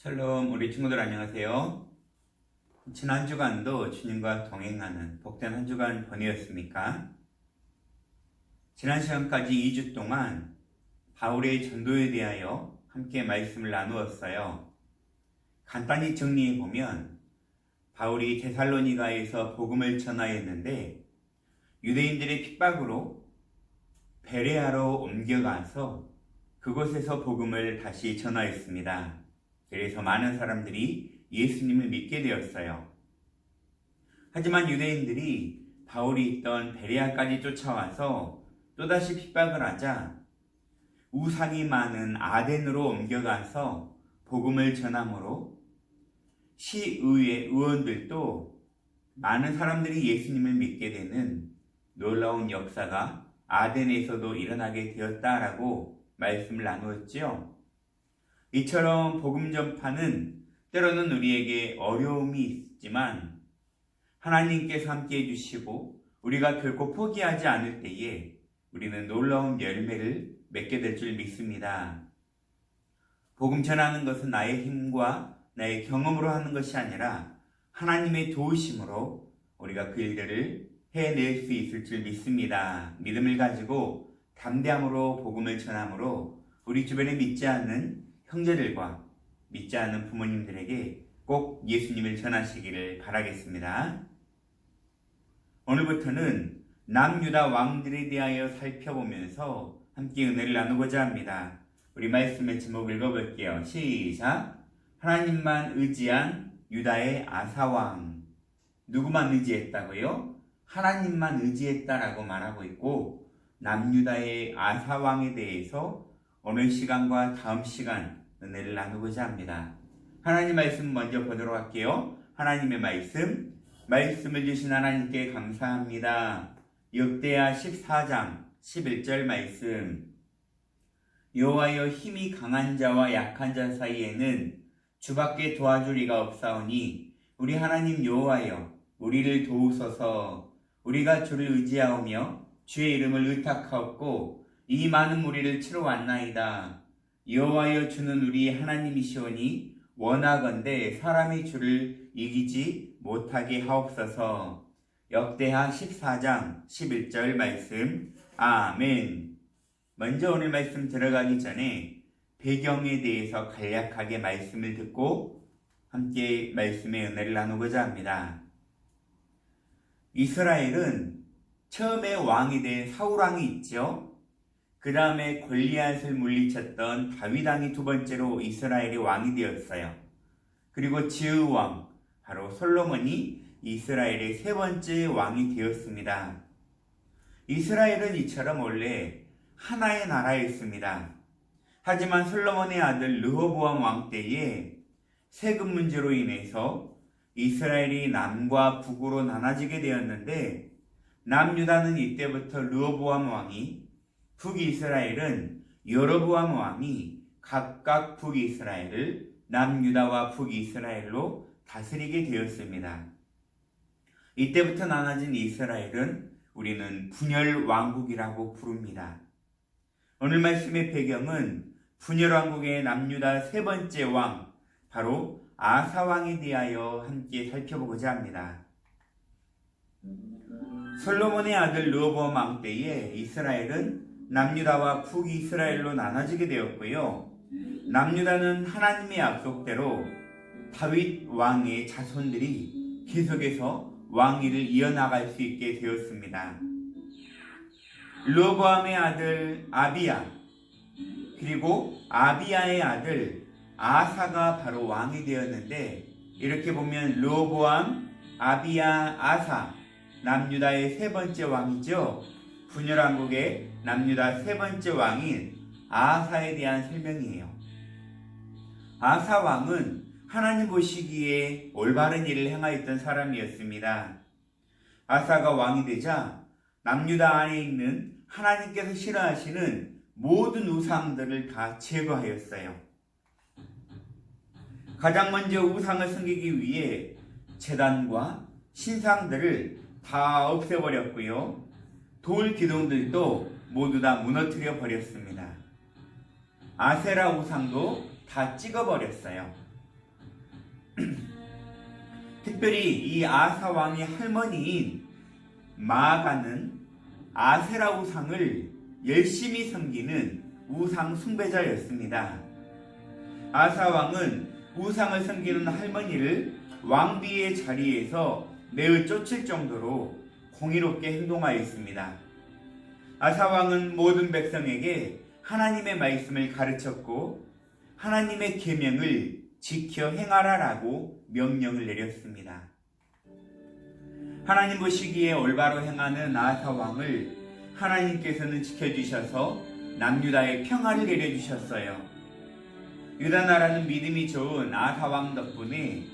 샬롬, 우리 친구들 안녕하세요. 지난 주간도 주님과 동행하는 복된 한 주간 보내었습니까? 지난 시간까지 2주 동안 바울의 전도에 대하여 함께 말씀을 나누었어요. 간단히 정리해보면 바울이 데살로니가에서 복음을 전하였는데 유대인들의 핍박으로 베레아로 옮겨가서 그곳에서 복음을 다시 전하였습니다. 그래서 많은 사람들이 예수님을 믿게 되었어요. 하지만 유대인들이 바울이 있던 베레아까지 쫓아와서 또다시 핍박을 하자 우상이 많은 아덴으로 옮겨가서 복음을 전함으로 시의회 의원들도 많은 사람들이 예수님을 믿게 되는 놀라운 역사가 아덴에서도 일어나게 되었다라고 말씀을 나누었죠. 이처럼 복음 전파는 때로는 우리에게 어려움이 있지만 하나님께서 함께 해주시고 우리가 결코 포기하지 않을 때에 우리는 놀라운 열매를 맺게 될 줄 믿습니다. 복음 전하는 것은 나의 힘과 나의 경험으로 하는 것이 아니라 하나님의 도우심으로 우리가 그 일들을 해낼 수 있을 줄 믿습니다. 믿음을 가지고 담대함으로 복음을 전함으로 우리 주변에 믿지 않는 형제들과 믿지 않는 부모님들에게 꼭 예수님을 전하시기를 바라겠습니다. 오늘부터는 남유다 왕들에 대하여 살펴보면서 함께 은혜를 나누고자 합니다. 우리 말씀의 제목 읽어볼게요. 시작! 하나님만 의지한 유다의 아사왕. 누구만 의지했다고요? 하나님만 의지했다라고 말하고 있고 남유다의 아사왕에 대해서 오늘 시간과 다음 시간 은혜를 나누고자 합니다. 하나님 말씀 먼저 보도록 할게요. 하나님의 말씀을 주신 하나님께 감사합니다. 역대하 14장 11절 말씀. 여호와여, 힘이 강한 자와 약한 자 사이에는 주밖에 도와줄 이가 없사오니 우리 하나님 여호와여, 우리를 도우소서. 우리가 주를 의지하오며 주의 이름을 의탁하옵고 이 많은 무리를 치러 왔나이다. 여호와여, 주는 우리 하나님이시오니 원하건대 사람이 주를 이기지 못하게 하옵소서. 역대하 14장 11절 말씀. 아멘. 먼저 오늘 말씀 들어가기 전에 배경에 대해서 간략하게 말씀을 듣고 함께 말씀의 은혜를 나누고자 합니다. 이스라엘은 처음에 왕이 된 사울왕이 있죠. 그 다음에 골리앗을 물리쳤던 다윗왕이 두 번째로 이스라엘의 왕이 되었어요. 그리고 지의왕, 바로 솔로몬이 이스라엘의 세 번째 왕이 되었습니다. 이스라엘은 이처럼 원래 하나의 나라였습니다. 하지만 솔로몬의 아들 르호보암 왕 때에 세금 문제로 인해서 이스라엘이 남과 북으로 나눠지게 되었는데 남유다는 이때부터 르호보암 왕이, 북이스라엘은 여로보암 왕이 각각 북이스라엘을 남유다와 북이스라엘로 다스리게 되었습니다. 이때부터 나눠진 이스라엘은 우리는 분열 왕국이라고 부릅니다. 오늘 말씀의 배경은 분열 왕국의 남유다 세 번째 왕, 바로 아사 왕에 대하여 함께 살펴보고자 합니다. 솔로몬의 아들 르호보암 왕 때에 이스라엘은 남유다와 북이스라엘로 나눠지게 되었고요. 남유다는 하나님의 약속대로 다윗 왕의 자손들이 계속해서 왕위를 이어나갈 수 있게 되었습니다. 르호보암의 아들 아비야, 그리고 아비야의 아들 아사가 바로 왕이 되었는데, 이렇게 보면 르호보암, 아비야, 아사, 남유다의 세 번째 왕이죠. 분열왕국의 남유다 세 번째 왕인 아사에 대한 설명이에요. 아사 왕은 하나님 보시기에 올바른 일을 행하였던 사람이었습니다. 아사가 왕이 되자 남유다 안에 있는 하나님께서 싫어하시는 모든 우상들을 다 제거하였어요. 가장 먼저 우상을 섬기기 위해 제단과 신상들을 다 없애버렸고요. 돌 기둥들도 모두 다 무너뜨려 버렸습니다. 아세라 우상도 다 찍어버렸어요. 특별히 이 아사 왕의 할머니인 마아가는 아세라 우상을 열심히 섬기는 우상 숭배자였습니다. 아사 왕은 우상을 섬기는 할머니를 왕비의 자리에서 매우 쫓을 정도로 공의롭게 행동하였습니다. 아사 왕은 모든 백성에게 하나님의 말씀을 가르쳤고 하나님의 계명을 지켜 행하라라고 명령을 내렸습니다. 하나님 보시기에 올바로 행하는 아사 왕을 하나님께서는 지켜주셔서 남유다에 평화를 내려주셨어요. 유다 나라는 믿음이 좋은 아사 왕 덕분에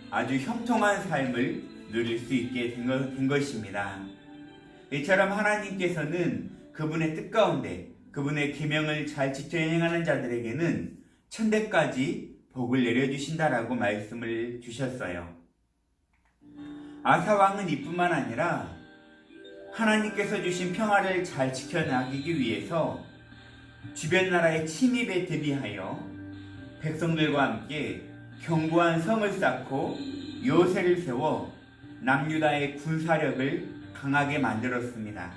아주 형통한 삶을 누릴 수 있게 된 것입니다. 이처럼 하나님께서는 그분의 뜻 가운데 그분의 계명을 잘 지켜 행하는 자들에게는 천대까지 복을 내려주신다라고 말씀을 주셨어요. 아사 왕은 이뿐만 아니라 하나님께서 주신 평화를 잘 지켜나가기 위해서 주변 나라의 침입에 대비하여 백성들과 함께 견고한 성을 쌓고 요새를 세워 남유다의 군사력을 강하게 만들었습니다.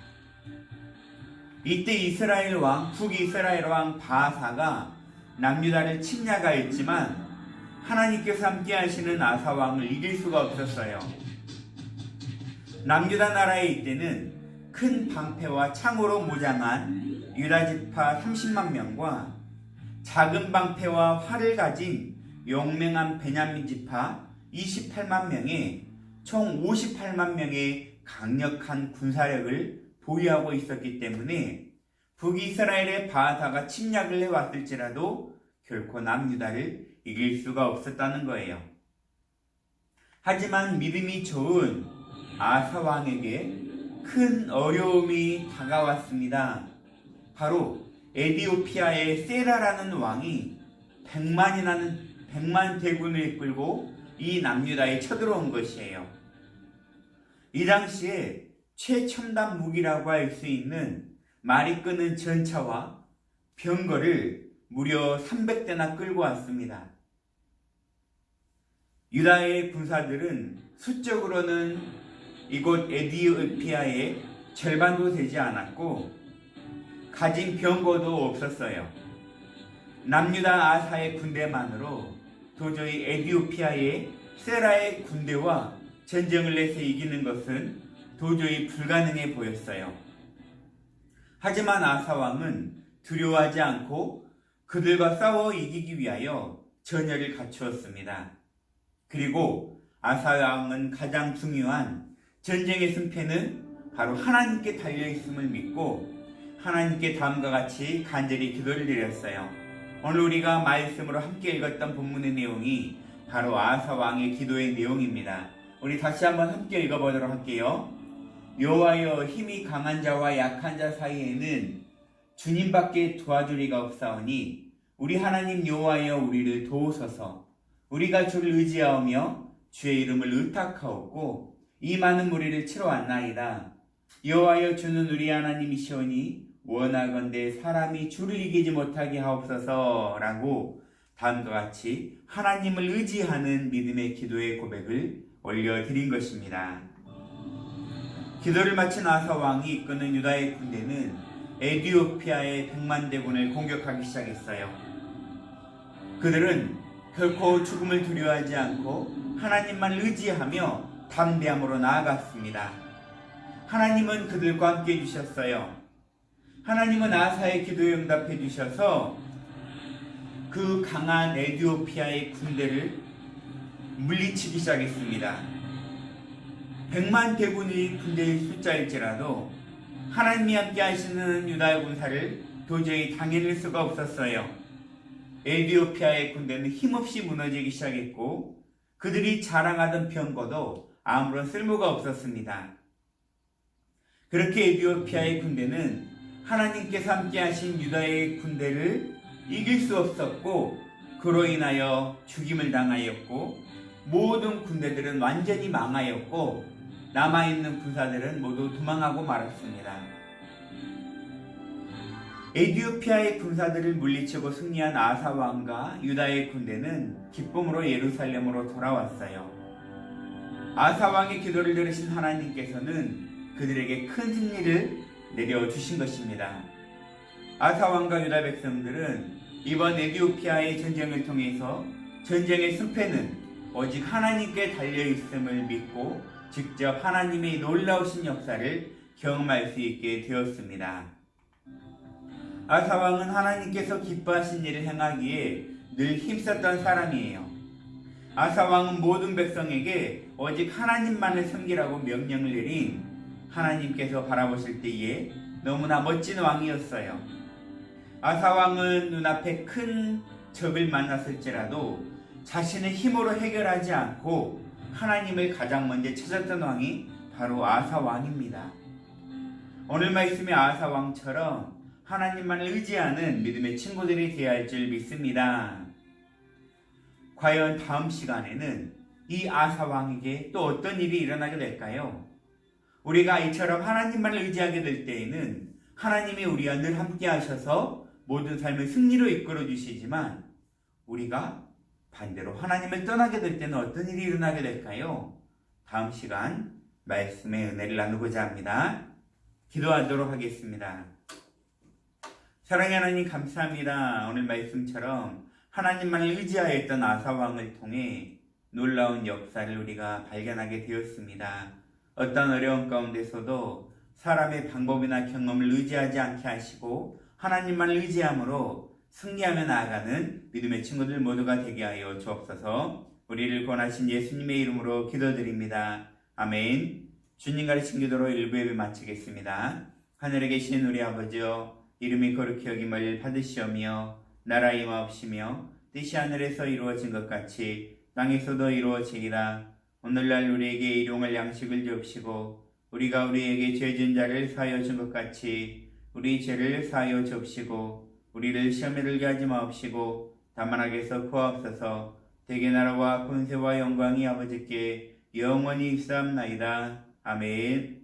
이때 이스라엘 왕, 북이스라엘 왕 바아사가 남유다를 침략하였지만 하나님께서 함께 하시는 아사 왕을 이길 수가 없었어요. 남유다 나라에 이때는 큰 방패와 창으로 무장한 유다 지파 30만 명과 작은 방패와 활을 가진 용맹한 베냐민 지파 28만 명의 총 58만 명의 강력한 군사력을 보유하고 있었기 때문에 북이스라엘의 바하사가 침략을 해왔을지라도 결코 남유다를 이길 수가 없었다는 거예요. 하지만 믿음이 좋은 아사 왕에게 큰 어려움이 다가왔습니다. 바로 에디오피아의 세라라는 왕이 100만 대군을 이끌고 이 남유다에 쳐들어온 것이에요. 이 당시에 최첨단 무기라고 할 수 있는 말이 끄는 전차와 병거를 무려 300대나 끌고 왔습니다. 유다의 군사들은 수적으로는 이곳 에디오피아의 절반도 되지 않았고 가진 병거도 없었어요. 남유다 아사의 군대만으로 도저히 에디오피아의 세라의 군대와 전쟁을 내서 이기는 것은 도저히 불가능해 보였어요. 하지만 아사 왕은 두려워하지 않고 그들과 싸워 이기기 위하여 전열을 갖추었습니다. 그리고 아사 왕은 가장 중요한 전쟁의 승패는 바로 하나님께 달려있음을 믿고 하나님께 다음과 같이 간절히 기도를 드렸어요. 오늘 우리가 말씀으로 함께 읽었던 본문의 내용이 바로 아사 왕의 기도의 내용입니다. 우리 다시 한번 함께 읽어보도록 할게요. 여호와여, 힘이 강한 자와 약한 자 사이에는 주님밖에 도와줄 이가 없사오니 우리 하나님 여호와여, 우리를 도우소서. 우리가 주를 의지하오며 주의 이름을 의탁하옵고 이 많은 무리를 치러 왔나이다. 여호와여, 주는 우리 하나님이시오니 원하건대 사람이 주를 이기지 못하게 하옵소서 라고 다음과 같이 하나님을 의지하는 믿음의 기도의 고백을 올려드린 것입니다. 기도를 마친 아사 왕이 이끄는 유다의 군대는 에디오피아의 100만 대군을 공격하기 시작했어요. 그들은 결코 죽음을 두려워하지 않고 하나님만 의지하며 담대함으로 나아갔습니다. 하나님은 그들과 함께 해주셨어요. 하나님은 아사의 기도에 응답해 주셔서 그 강한 에디오피아의 군대를 물리치기 시작했습니다. 100만 대군이 군대의 숫자일지라도 하나님이 함께 하시는 유다의 군사를 도저히 당해낼 수가 없었어요. 에디오피아의 군대는 힘없이 무너지기 시작했고 그들이 자랑하던 병거도 아무런 쓸모가 없었습니다. 그렇게 에디오피아의 군대는 하나님께서 함께 하신 유다의 군대를 이길 수 없었고 그로 인하여 죽임을 당하였고 모든 군대들은 완전히 망하였고 남아있는 군사들은 모두 도망하고 말았습니다. 에디오피아의 군사들을 물리치고 승리한 아사 왕과 유다의 군대는 기쁨으로 예루살렘으로 돌아왔어요. 아사 왕의 기도를 들으신 하나님께서는 그들에게 큰 승리를 내려주신 것입니다. 아사 왕과 유다 백성들은 이번 에디오피아의 전쟁을 통해서 전쟁의 승패는 오직 하나님께 달려있음을 믿고 직접 하나님의 놀라우신 역사를 경험할 수 있게 되었습니다. 아사 왕은 하나님께서 기뻐하신 일을 행하기에 늘 힘썼던 사람이에요. 아사 왕은 모든 백성에게 오직 하나님만을 섬기라고 명령을 내린 하나님께서 바라보실 때에 너무나 멋진 왕이었어요. 아사 왕은 눈앞에 큰 적을 만났을지라도 자신의 힘으로 해결하지 않고 하나님을 가장 먼저 찾았던 왕이 바로 아사 왕입니다. 오늘 말씀의 아사 왕처럼 하나님만을 의지하는 믿음의 친구들이 되어야 할 줄 믿습니다. 과연 다음 시간에는 이 아사 왕에게 또 어떤 일이 일어나게 될까요? 우리가 이처럼 하나님만을 의지하게 될 때에는 하나님이 우리와 늘 함께 하셔서 모든 삶을 승리로 이끌어 주시지만 우리가 반대로 하나님을 떠나게 될 때는 어떤 일이 일어나게 될까요? 다음 시간 말씀의 은혜를 나누고자 합니다. 기도하도록 하겠습니다. 사랑의 하나님 감사합니다. 오늘 말씀처럼 하나님만을 의지하였던 아사 왕을 통해 놀라운 역사를 우리가 발견하게 되었습니다. 어떤 어려운 가운데서도 사람의 방법이나 경험을 의지하지 않게 하시고 하나님만을 의지함으로 승리하며 나아가는 믿음의 친구들 모두가 되게 하여 주옵소서. 우리를 권하신 예수님의 이름으로 기도드립니다. 아멘. 주님 가르친 기도로 1부 예배 마치겠습니다. 하늘에 계신 우리 아버지여, 이름이 거룩히 여김을 받으시오며 나라 임하옵시며 뜻이 하늘에서 이루어진 것 같이 땅에서도 이루어지리라. 오늘날 우리에게 일용할 양식을 주옵시고 우리가 우리에게 죄 지은 자를 사하여 준 것 같이 우리 죄를 사하여 주옵시고 우리를 시험에 들게 하지 마옵시고 다만 악에서 구하옵소서. 대개 나라와 권세와 영광이 아버지께 영원히 있사옵나이다. 아멘.